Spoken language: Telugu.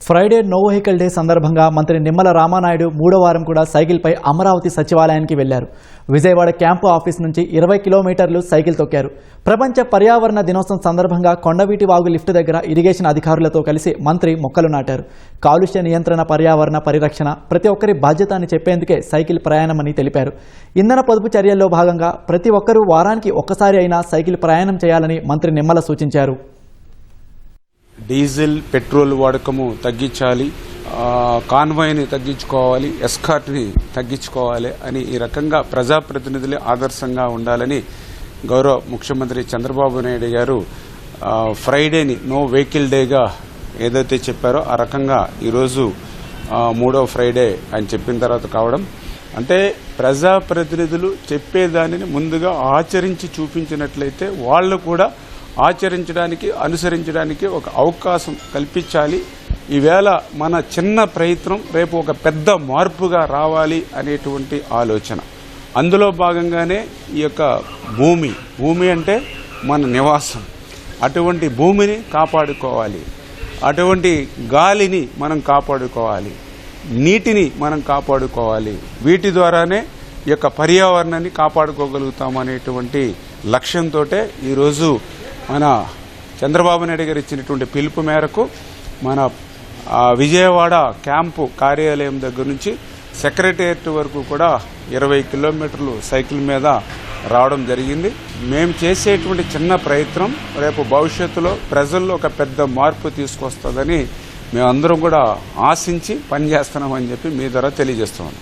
ఫ్రైడే నో వెహికల్ డే సందర్భంగా మంత్రి నిమ్మల రామానాయుడు మూడో వారం కూడా సైకిల్పై అమరావతి సచివాలయానికి వెళ్లారు. విజయవాడ క్యాంపు ఆఫీస్ నుంచి 20 కిలోమీటర్లు సైకిల్ తొక్కారు. ప్రపంచ పర్యావరణ దినోత్సవం సందర్భంగా కొండవీటి వాగు లిఫ్ట్ దగ్గర ఇరిగేషన్ అధికారులతో కలిసి మంత్రి మొక్కలు నాటారు. కాలుష్య నియంత్రణ, పర్యావరణ పరిరక్షణ ప్రతి ఒక్కరి బాధ్యత అని చెప్పేందుకే సైకిల్ ప్రయాణమని తెలిపారు. ఇంధన పొదుపు చర్యల్లో భాగంగా ప్రతి ఒక్కరూ వారానికి ఒక్కసారి అయినా సైకిల్ ప్రయాణం చేయాలని మంత్రి నిమ్మల సూచించారు. డీజిల్, పెట్రోల్ వాడకము తగ్గించాలి, కాన్వాయ్ని తగ్గించుకోవాలి, ఎస్కార్ట్ని తగ్గించుకోవాలి అని ఈ రకంగా ప్రజాప్రతినిధులే ఆదర్శంగా ఉండాలని గౌరవ ముఖ్యమంత్రి చంద్రబాబు నాయుడు గారు ఫ్రైడేని నో వెహికల్ డేగా ఏదైతే చెప్పారో ఆ రకంగా ఈరోజు మూడో ఫ్రైడే అని చెప్పిన తర్వాత కావడం అంటే ప్రజాప్రతినిధులు చెప్పేదానిని ముందుగా ఆచరించి చూపించినట్లయితే వాళ్ళు కూడా ఆచరించడానికి, అనుసరించడానికి ఒక అవకాశం కల్పించాలి. ఈవేళ మన చిన్న ప్రయత్నం రేపు ఒక పెద్ద మార్పుగా రావాలి అనేటువంటి ఆలోచన. అందులో భాగంగానే ఈ యొక్క భూమి అంటే మన నివాసం. అటువంటి భూమిని కాపాడుకోవాలి, అటువంటి గాలిని మనం కాపాడుకోవాలి, నీటిని మనం కాపాడుకోవాలి. వీటి ద్వారానే ఈ యొక్క పర్యావరణాన్ని కాపాడుకోగలుగుతాం అనేటువంటి లక్ష్యంతో ఈరోజు మన చంద్రబాబు నాయుడు గారు ఇచ్చినటువంటి పిలుపు మేరకు మన విజయవాడ క్యాంపు కార్యాలయం దగ్గర నుంచి సెక్రటేరియట్ వరకు కూడా 20 కిలోమీటర్లు సైకిల్ మీద రావడం జరిగింది. మేము చేసేటువంటి చిన్న ప్రయత్నం రేపు భవిష్యత్తులో ప్రజల్లో ఒక పెద్ద మార్పు తీసుకొస్తుందని మేమందరం కూడా ఆశించి పనిచేస్తున్నామని చెప్పి మీ ద్వారా తెలియజేస్తున్నాం.